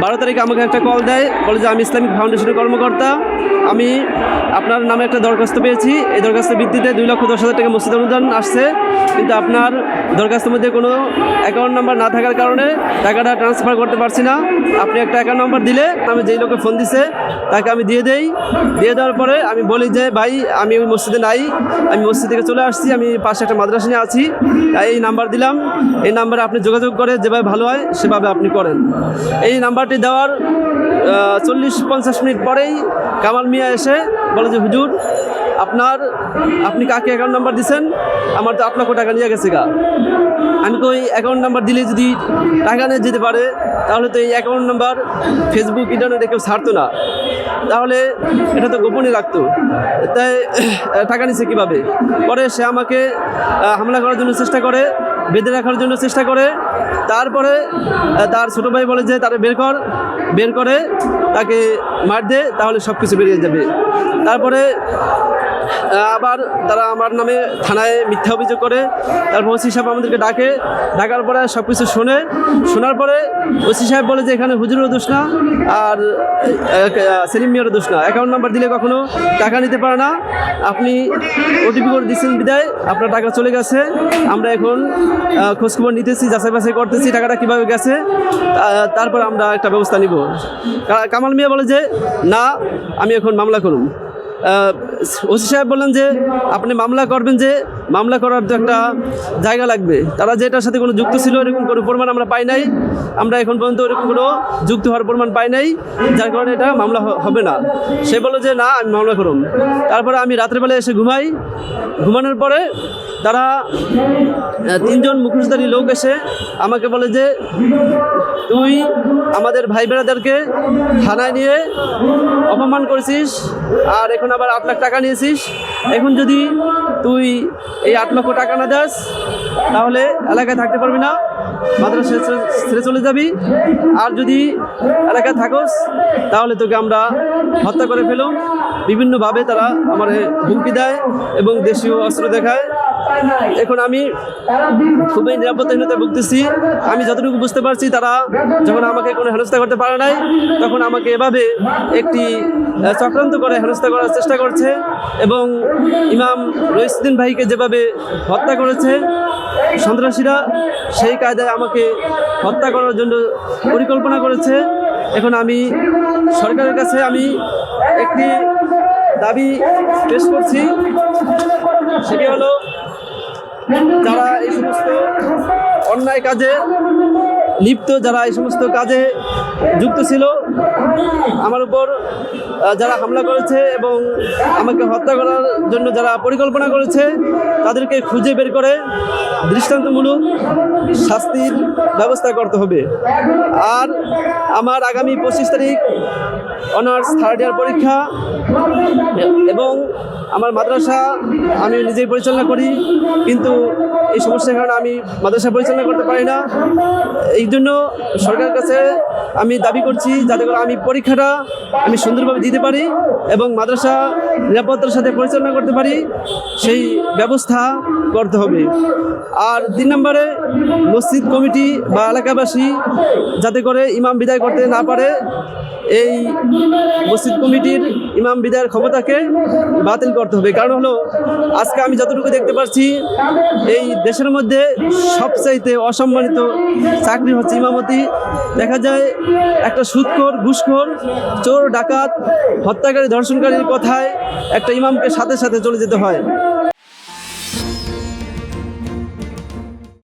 12 তারিখে আমাকে একটা কল দেয়, বলে যে আমি ইসলামিক ফাউন্ডেশনের কর্মকর্তা, আমি আপনার নামে একটা দরখাস্ত পেয়েছি, এই দরখাস্তের ভিত্তিতে 2,10,000 টাকা মসজিদ অনুদান আসছে, কিন্তু আপনার দরখাস্তের মধ্যে কোনো অ্যাকাউন্ট নাম্বার না থাকার কারণে টাকাটা ট্রান্সফার করতে পারছি না। আপনি একটা অ্যাকাউন্ট নাম্বার দিলে আমি যেই লোকে ফোন দিছে তাকে আমি দিয়ে দেই। দিয়ে দেওয়ার পরে আমি বলি যে ভাই আমি ওই মসজিদে নাই, আমি মসজিদ থেকে চলে আসছি, আমি পাশে একটা মাদ্রাসা নিয়ে আছি, এই নাম্বার দিলাম, এই নাম্বারে আপনি যোগাযোগ করে যেভাবে ভালো হয় সেভাবে আপনি করেন। এই নাম্বারটি দেওয়ার 40-50 মিনিট পরেই কামাল মিয়া এসে বলে যে হুজুর আপনি কাকে অ্যাকাউন্ট নাম্বার দিচ্ছেন, আমার তো 8 লক্ষ টাকা নিয়ে গেছে গা। আমি কই অ্যাকাউন্ট নাম্বার দিলে যদি টাকা নিয়ে যেতে পারে তাহলে তো এই অ্যাকাউন্ট নাম্বার ফেসবুক ইন্টারনেটে কেউ ছাড়তো না, তাহলে এটা তো গোপনে রাখতো, তাই টাকা নিচ্ছে কীভাবে? পরে সে আমাকে হামলা করার জন্য চেষ্টা করে, বেঁধে রাখার জন্য চেষ্টা করে। তারপরে তার ছোটো ভাই বলে যে তারা বের করে তাকে মার দে, তাহলে সব কিছু বেরিয়ে যাবে। তারপরে আবার তারা আমার নামে থানায় মিথ্যা অভিযোগ করে। তারপর ওসি সাহেব আমাদেরকে ডাকার পরে সব কিছু শোনার পরে ওসি সাহেব বলে যে এখানে হুজুরেরও দোষ না আর সেলিম মিয়ারও দোষ না, অ্যাকাউন্ট নাম্বার দিলে কখনো টাকা নিতে পারে না, আপনি ওটিপি করে দিচ্ছেন বিদায় আপনার টাকা চলে গেছে, আমরা এখন খোঁজখবর নিতেছি, যাচাই বাছাই করতেছি টাকাটা কীভাবে গেছে, তারপর আমরা একটা ব্যবস্থা নিব। কামাল মিয়া বলে যে না, আমি এখন মামলা করুন। ওসি সাহেব বললেন যে আপনি মামলা করবেন, যে মামলা করার তো একটা জায়গা লাগবে, তারা যে এটার সাথে কোনো যুক্ত ছিল এরকম কোনো প্রমাণ আমরা পাই নাই, আমরা এখন পর্যন্ত এরকম কোনো যুক্ত হওয়ার প্রমাণ পাই নাই, যার কারণে এটা মামলা হবে না। সে বলল যে না, আমি মামলা করুন। তারপরে আমি রাত্রেবেলায় এসে ঘুমানোর পরে তারা 3 জন মুখোশধারী লোক এসে আমাকে বলে যে তুই আমাদের ভাই বোনেদেরকে থানায় নিয়ে অপমান করেছিস, আর এখন আবার 8 লাখ টাকা নিয়েছিস, এখন যদি তুই এই 8 লক্ষ টাকা না দাস তাহলে এলাকায় থাকতে পারবি না, মাদ্রাসা ছেড়ে চলে যাবি, আর যদি এলাকায় থাকোস তাহলে তোকে আমরা হত্যা করে ফেলুম। বিভিন্নভাবে তারা আমার হুমকি দেয় এবং দেশীয় অস্ত্র দেখায়। এখন আমি খুবই নিরাপত্তাহীনতায় ভুগতেছি। আমি যতটুকু বুঝতে পারছি, তারা যখন আমাকে কোনো হেনস্থা করতে পারে নাই, তখন আমাকে এভাবে একটি চক্রান্ত করে হেনস্থা করার চেষ্টা করছে, এবং ইমাম রইসুদ্দিন ভাইকে যেভাবে হত্যা করেছে সন্ত্রাসীরা, সেই কায়দায় আমাকে হত্যা করার জন্য পরিকল্পনা করেছে। এখন আমি সরকারের কাছে একটি দাবি পেশ করছি, সেটি হলো যারা এই সমস্ত অন্যায় কাজে লিপ্ত, যারা এই সমস্ত কাজে যুক্ত ছিল, আমার উপর যারা হামলা করেছে এবং আমাকে হত্যা করার জন্য যারা পরিকল্পনা করেছে, তাদেরকে খুঁজে বের করে দৃষ্টান্তমূলক শাস্তির ব্যবস্থা করতে হবে। আর আমার আগামী 25 তারিখ অনার্স 3rd ইয়ার পরীক্ষা, এবং আমার মাদ্রাসা আমি নিজেই পরিচালনা করি, কিন্তু এই সমস্যার কারণে আমি মাদ্রাসা পরিচালনা করতে পারি না। এই জন্য সরকারের কাছে আমি দাবি করছি যাতে করে আমি পরীক্ষাটা আমি সুন্দরভাবে দিতে পারি এবং মাদ্রাসা নিরাপত্তার সাথে পরিচালনা করতে পারি, সেই ব্যবস্থা করতে হবে। আর 3 নম্বরে মসজিদ কমিটি বা এলাকাবাসী যাতে করে ইমাম বিদায় করতে না পারে, এই মসজিদ কমিটির ইমাম বিদায়ের ক্ষমতাকে বাতিল করতে হবে। কারণ হলো আজকে আমি যতটুকু দেখতে পাচ্ছি, এই দেশের মধ্যে সবচাইতে অসম্মানিত চাকরি হচ্ছে ইমামতি। দেখা যায় একটা সুদখোর, ঘুষখোর, চোর, ডাকাত, হত্যাকারী, ধর্ষণকারীর কথায় একটা ইমামকে সাথে সাথে চলে যেতে হয়।